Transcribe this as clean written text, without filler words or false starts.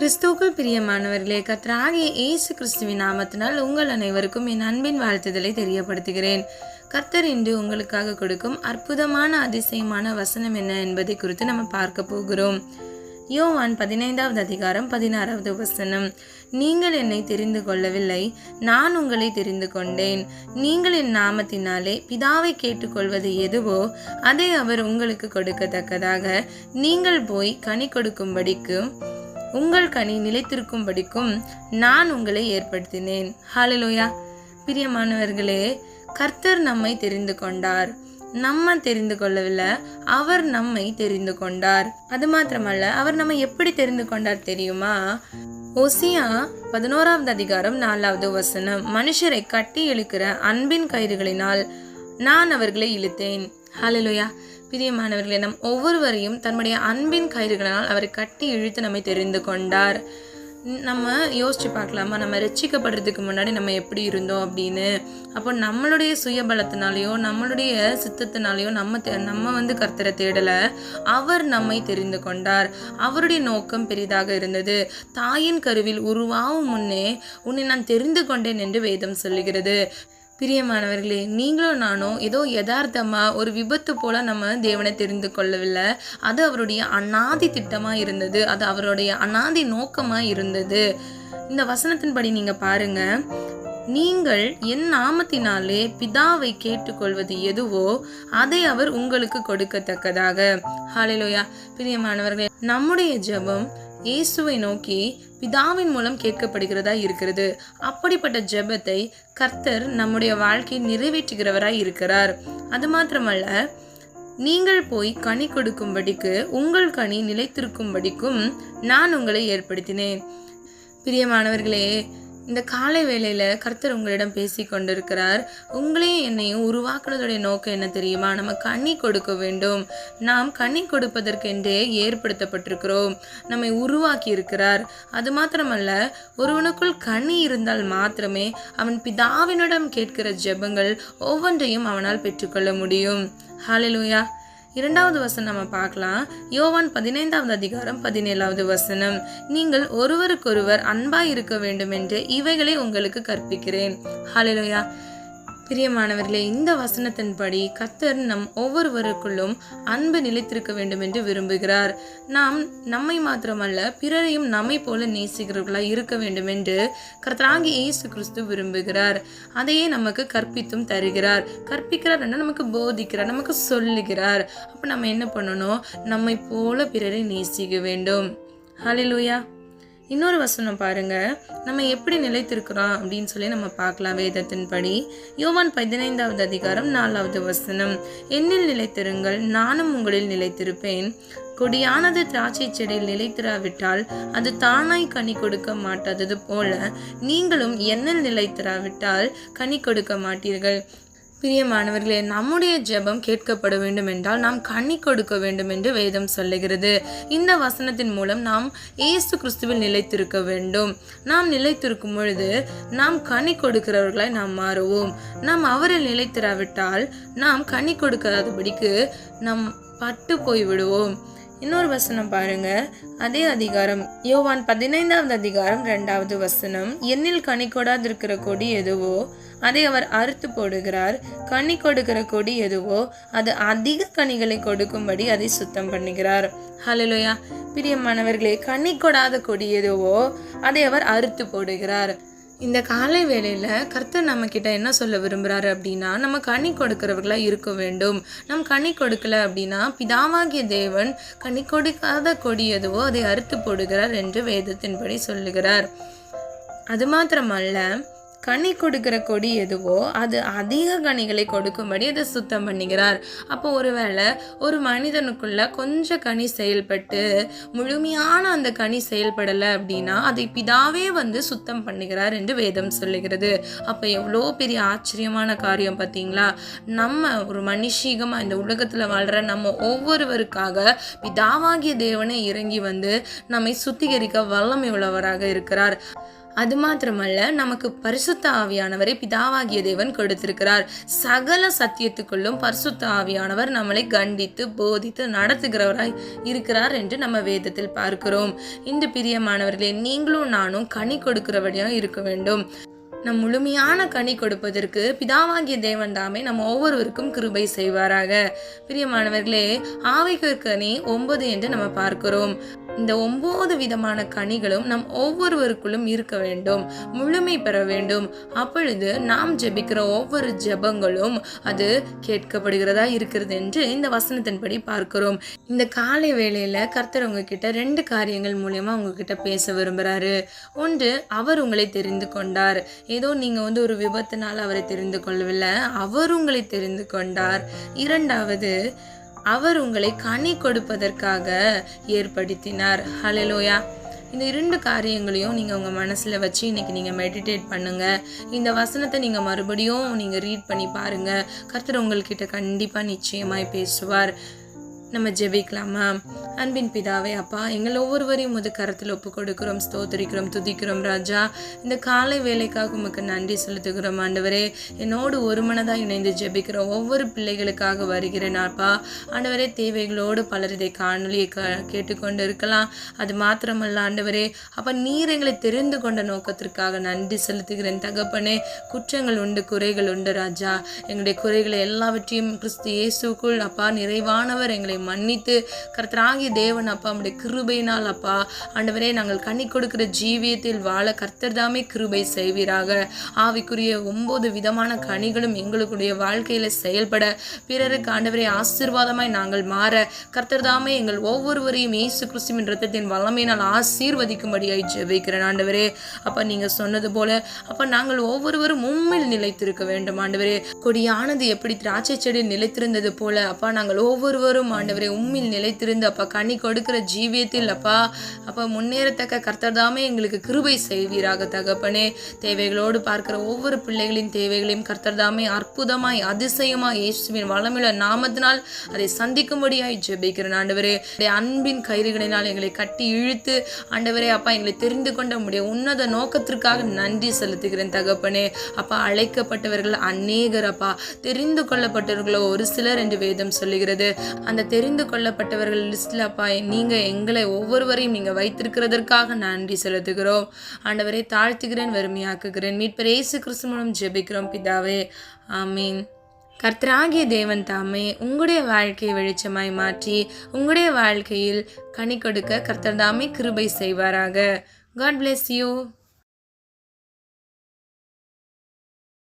கிறிஸ்துவுக்குள் பிரியமானவர்களே, கர்த்தராகிய இயேசு கிறிஸ்துவின் நாமத்தினால் உங்கள் அனைவருக்கும் என் அன்பின் வாழ்த்துதலை தெரியப்படுத்துகிறேன். கர்த்தர் இன்று உங்களுக்காக கொடுக்கும் அற்புதமான அதிசயமான வசனம் என்ன என்பதை குறித்து நம்ம பார்க்க போகிறோம். யோவான் 15வது அதிகாரம் 16வது வசனம். நீங்கள் என்னை தெரிந்து கொள்ளவில்லை, நான் உங்களை தெரிந்து கொண்டேன். நீங்கள் என் நாமத்தினாலே பிதாவை கேட்டுக்கொள்வது எதுவோ அதை அவர் உங்களுக்கு கொடுக்கத்தக்கதாக நீங்கள் போய் கனி கொடுக்கும்படிக்கும் உங்கள் கனி நிலைத்திருக்கும்படிக்கும் நான் உங்களை ஏற்படுத்தினேன். ஹல்லேலூயா. பிரியமானவர்களே, கர்த்தர் நம்மை தெரிந்து கொண்டார். நம்ம தெரிந்து கொள்ளவில்லை, அவர் நம்மை தெரிந்து கொண்டார். அது மாத்திரமல்ல, அவர் நம்மை எப்படி தெரிந்து கொண்டார் தெரியுமா? ஓசியா 11வது அதிகாரம் 4வது வசனம். மனுஷரை கட்டி இழுக்கிற அன்பின் கயிறுகளினால் நான் அவர்களை இழுத்தேன். ஹல்லேலூயா. பிரியமானவர்களே, நம் ஒவ்வொருவரையும் தன்னுடைய அன்பின் கயிறுகளால் அவரை கட்டி இழுத்து நம்மை தெரிந்து கொண்டார். நம்ம யோசிச்சு பார்க்கலாமா, நம்ம ரட்சிக்கப்படுறதுக்கு முன்னாடி நம்ம எப்படி இருந்தோம் அப்படின்னு. அப்போ நம்மளுடைய சுயபலத்தினாலேயோ நம்மளுடைய சித்தத்தினாலேயோ நம்ம கர்த்தரை தேடலை. அவர் நம்மை தெரிந்து கொண்டார். அவருடைய நோக்கம் பெரிதாக இருந்தது. தாயின் கருவில் உருவாகும் முன்னே உன்னை நான் தெரிந்து கொண்டேன் என்று வேதம் சொல்லுகிறது. பிரியமானவர்களே, நீங்களும் நானும் ஏதோ யதார்த்தமா ஒரு விபத்து போல நம்ம தேவனை தெரிந்து கொள்ளவில்லை. அது அவருடைய அநாதி திட்டமா இருந்தது. அது அவருடைய அநாதி நோக்கமா இருந்தது. இந்த வசனத்தின்படி நீங்க பாருங்க, நீங்கள் என் நாமத்தினாலே பிதாவை கேட்டுக்கொள்வது எதுவோ அதை அவர் உங்களுக்கு கொடுக்கத்தக்கதாக. ஹல்லேலூயா. பிரியமானவர்களே, நம்முடைய ஜெபம் இயேசுவை நோக்கி பிதாவின் மூலம் கேட்கப்படுகிறதா இருக்கிறது. அப்படிப்பட்ட ஜெபத்தை கர்த்தர் நம்முடைய வாழ்க்கையை நிறைவேற்றுகிறவராய் இருக்கிறார். அது மாத்திரமல்ல, நீங்கள் போய் கனி கொடுக்கும்படிக்கு உங்கள் கனி நிலைத்திருக்கும்படிக்கும் நான் உங்களை ஏற்படுத்தினேன். பிரியமானவர்களே, இந்த காலை வேளையில கர்த்தர் உங்களிடம் பேசி கொண்டிருக்கிறார். உங்களையும் என்னையும் உருவாக்குனதுடைய நோக்கம் என்ன தெரியுமா? நம்ம கனி கொடுக்க வேண்டும். நாம் கனி கொடுப்பதற்கென்றே ஏற்படுத்தப்பட்டிருக்கிறோம். நம்மை உருவாக்கி இருக்கிறார். அது மாத்திரமல்ல, ஒருவனுக்குள் கனி இருந்தால் மாத்திரமே அவன் பிதாவினிடம் கேட்கிற ஜெபங்கள் ஒவ்வொன்றையும் அவனால் பெற்றுக்கொள்ள முடியும். ஹல்லேலூயா. 2வது வசனம் நம்ம பார்க்கலாம். யோவான் 15வது அதிகாரம் 17வது வசனம். நீங்கள் ஒருவருக்கொருவர் அன்பாய் இருக்க வேண்டும் என்று இவைகளை உங்களுக்கு கற்பிக்கிறேன். ஹல்லேலூயா. பிரியமானவர்களே, இந்த வசனத்தின்படி கர்த்தர் நம் ஒவ்வொருவருக்குள்ளும் அன்பு நிலைத்திருக்க வேண்டும் என்று விரும்புகிறார். நாம் நம்மை மாத்திரமல்ல, பிறரையும் நம்மை போல நேசிக்கிறவர்களாய் இருக்க வேண்டும் என்று கர்த்தராகிய இயேசு கிறிஸ்து விரும்புகிறார். அதையே நமக்கு கற்பித்தும் தருகிறார். கற்பிக்கிறார் என்றால் நமக்கு போதிக்கிறார், நமக்கு சொல்லுகிறார். அப்போ நம்ம என்ன பண்ணணும்? நம்மை போல பிறரை நேசிக்க வேண்டும். ஹல்லேலூயா. இன்னொரு வசனம் பாருங்க, நம்ம எப்படி நிலைத்திருக்கிறோம் அப்படின்னு சொல்லி நம்ம பார்க்கலாம். வேதத்தின்படி யோவான் 15வது அதிகாரம் 4வது வசனம். என்னில் நிலைத்திருங்கள், நானும் உங்களில் நிலைத்திருப்பேன். கொடியானது திராட்சை செடியில் நிலைத்திராவிட்டால் அது தானாய் கனி கொடுக்க மாட்டாதது போல நீங்களும் என்னில் நிலைத்திராவிட்டால் கனி கொடுக்க மாட்டீர்கள். பிரியமானவர்களே, நம்முடைய ஜெபம் கேட்கப்பட வேண்டும் என்றால் நாம் கனி கொடுக்க வேண்டும் என்று வேதம் சொல்லுகிறது. இந்த வசனத்தின் மூலம் நாம் இயேசு கிறிஸ்துவில் நிலைத்திருக்க வேண்டும். நாம் நிலைத்திருக்கும் பொழுது நாம் கனி கொடுக்கிறவர்களாய் நாம் மாறுவோம். நாம் அவரில் நிலைத்திராவிட்டால் நாம் கனி கொடுக்காதபடிக்கு நாம் பட்டு போய் விடுவோம். இன்னொரு வசனம் பாருங்க, அதே அதிகாரம் யோவான் 15வது அதிகாரம் 2வது வசனம். என்னில் கனி கொடாதிருக்கிற கொடி எதுவோ அதை அவர் அறுத்து போடுகிறார். கனி கொடுக்கிற கொடி எதுவோ அது அதிக கனிகளை கொடுக்கும்படி அதை சுத்தம் பண்ணுகிறார். ஹல்லேலூயா. பிரியமானவர்களே, கனி கொடாத கொடி எதுவோ அதை அவர் அறுத்து போடுகிறார். இந்த காலை வேளையில கர்த்தர் நம்ம கிட்ட என்ன சொல்ல விரும்புறாரு அப்படின்னா, நம்ம கனி கொடுக்கிறவர்களா இருக்க வேண்டும். நம் கனி கொடுக்கல அப்படின்னா பிதாவாகிய தேவன் கனி கொடுக்காத கொடி எதுவோ அதை அறுத்து போடுகிறார் என்று வேதத்தின்படி சொல்லுகிறார். அது மாத்திரமல்ல, கனி கொடுக்கிற கொடி எதுவோ அது அதிக கனிகளை கொடுக்கும்படி அதை சுத்தம் பண்ணுகிறார். அப்போ ஒருவேளை ஒரு மனிதனுக்குள்ள கொஞ்சம் கனி செயல்பட்டு முழுமையான அந்த கனி செயல்படலை அப்படின்னா அதை பிதாவே சுத்தம் பண்ணுகிறார் என்று வேதம் சொல்லுகிறது. அப்போ எவ்வளோ பெரிய ஆச்சரியமான காரியம் பார்த்தீங்களா? நம்ம ஒரு மனுஷீகமாக இந்த உலகத்தில் வாழ்கிற நம்ம ஒவ்வொருவருக்காக பிதாவாகிய தேவனை இறங்கி நம்மை சுத்திகரிக்க வல்லமை உள்ளவராக இருக்கிறார். அது மாத்திரமல்ல, நமக்கு பரிசுத்த ஆவியானவரை பிதாவாகிய தேவன் கொடுத்திருக்கிறார். சகல சத்தியத்துக்குள்ளும் பரிசுத்த ஆவியானவர் நம்மளை கண்டித்து போதித்து நடத்துகிறவராய் இருக்கிறார் என்று நம்ம வேதத்தில் பார்க்கிறோம். இன்று பிரியமானவர்களே, நீங்களும் நானும் கனி கொடுக்கிறவரையா இருக்க வேண்டும். நம் முழுமையான கனி கொடுப்பதற்கு பிதாவாகிய தேவன் தாமே நம்ம ஒவ்வொருவருக்கும் கிருபை செய்வாராக. பிரியமானவர்களே, ஆவிக்குரிய கனி 9 என்று நம்ம பார்க்கிறோம். இந்த 9 விதமான கனிகளும் நம் ஒவ்வொருவருக்குள்ளும் இருக்க வேண்டும், முழுமை பெற வேண்டும். அப்பொழுது நாம் ஜெபிக்கிற ஒவ்வொரு ஜெபங்களும் அது கேட்கப்படுகிறதா இருக்கிறது என்று இந்த வசனத்தின்படி பார்க்கிறோம். இந்த காலை வேளையில கர்த்தர் உங்ககிட்ட 2 காரியங்கள் மூலமா உங்ககிட்ட பேச விரும்புறாரு. ஒன்று, அவர் உங்களை தெரிந்து கொண்டார். ஏதோ நீங்க ஒரு விபத்தினால் அவரை தெரிந்து கொள்ளவில்லை, அவர் உங்களை தெரிந்து கொண்டார். இரண்டாவது, அவர் உங்களை கனி கொடுப்பதற்காக ஏற்படுத்தினார். ஹல்லேலூயா. இந்த 2 காரியங்களையும் நீங்கள் உங்கள் மனசில் வச்சு இன்னைக்கு நீங்கள் மெடிடேட் பண்ணுங்கள். இந்த வசனத்தை நீங்கள் மறுபடியும் நீங்கள் ரீட் பண்ணி பாருங்கள். கர்த்தர் உங்கள்கிட்ட கண்டிப்பாக நிச்சயமாய் பேசுவார். நம்ம ஜெபிக்கலாமா? அன்பின் பிதாவே, அப்பா, எங்கள் ஒவ்வொருவரையும் முது கரத்தில் ஒப்பு கொடுக்கிறோம், ஸ்தோத்திரிக்கிறோம், துதிக்கிறோம் ராஜா. இந்த காலை வேலைக்காக உமக்கு நன்றி செலுத்துகிறோம் ஆண்டவரே. என்னோடு ஒரு மனதாக இணைந்து ஜெபிக்கிற ஒவ்வொரு பிள்ளைகளுக்காக வருகிறேன் அப்பா. ஆண்டவரே, தேவைகளோடு பலர் இதை காணொலியை கேட்டுக்கொண்டு இருக்கலாம். அது மாத்திரமல்ல ஆண்டவரே, அப்போ நீர் எங்களை தெரிந்து கொண்ட நோக்கத்திற்காக நன்றி செலுத்துகிறேன் தகப்பனே. குற்றங்கள் உண்டு, குறைகள் உண்டு ராஜா. எங்களுடைய குறைகளை எல்லாவற்றையும் கிறிஸ்து இயேசுக்குள் அப்பா நிறைவானவர் எங்களை மன்னித்து கர்த்தராகிய தேவன் அப்பா நம்முடைய கிருபையினால் அப்பா ஆண்டவரே நாங்கள் கனி கொடுக்கிற ஜீவியத்தில் வாழ கர்த்தர் தாமே கிருபை செய்வீராக. ஆவிக்குரிய 9 விதமான கனிகளும் எங்களுடைய வாழ்க்கையில செயல்பட, பிறருக்கு ஆண்டவரே ஆசீர்வாதமாய் நாங்கள் மாற கர்த்தர் தாமே எங்கள் ஒவ்வொருவரையும் இயேசு கிறிஸ்துவின் இரத்தத்தின் வல்லமையினால் ஆசீர்வதிக்கும்படியாய் ஜெபிக்கிறேன் ஆண்டவரே. அப்ப நீங்க சொன்னது போல அப்ப நாங்கள் ஒவ்வொருவரும் உம்மில் நிலைத்திருக்க வேண்டும் ஆண்டவரே. கொடியானது எப்படி திராட்சை செடியில் நிலைத்திருந்தது போல அப்பா நாங்கள் ஒவ்வொருவரும் ஆண்டவரே உம்மில் நிலைத்திருந்து அப்பா கனி கொடுக்கிற ஜீவியத்தில் அப்பா முன்னேறத்தக்க கர்த்தர் தாமே எங்களுக்கு கிருபை செய்வீராக தகப்பனே. தேவைகளோடு பார்க்கிற ஒவ்வொரு பிள்ளைகளின் தேவைகளையும் கர்த்தர் தாமே அற்புதமாய் அதிசயமாய் இயேசுவின் வல்லமையுள்ள நாமத்தினால் அதை சந்திக்கும்படியாய் ஜெபிக்கிறேன் ஆண்டவரே. அன்பின் கயிறுகளினால் எங்களை கட்டி இழுத்து ஆண்டவரே அப்பா எங்களை தெரிந்து கொண்ட உம்முடைய உன்னத நோக்கத்திற்காக நன்றி செலுத்துகிறேன் தகப்பனே. அப்பா அழைக்கப்பட்டவர்கள் அநேகர் அப்பா, தெரிந்து கொள்ளப்பட்டவர்களோ ஒரு சிலர் என்று வேதம் சொல்லுகிறது. அந்த தெரிந்து கொள்ளப்பட்டவர்கள் லிஸ்ட்ல அப்பா நீங்க எங்களை ஒவ்வொருவரையும் நீங்க வைத்திருக்கிறதற்காக நன்றி செலுத்துகிறோம் ஆண்டவரை. தாழ்த்துகிறேன், வறுமையாக்குகிறேன். மீட்பர் இயேசு கிறிஸ்து மூலம் ஜெபிக்கிறோம் பிதாவே, ஆமீன். கர்த்தராகிய தேவன் தாமே உங்களுடைய வாழ்க்கையை வெளிச்சமாய் மாற்றி உங்களுடைய வாழ்க்கையில் கனி கொடுக்க கர்த்தர் தாமே கிருபை செய்வாராக. God bless you.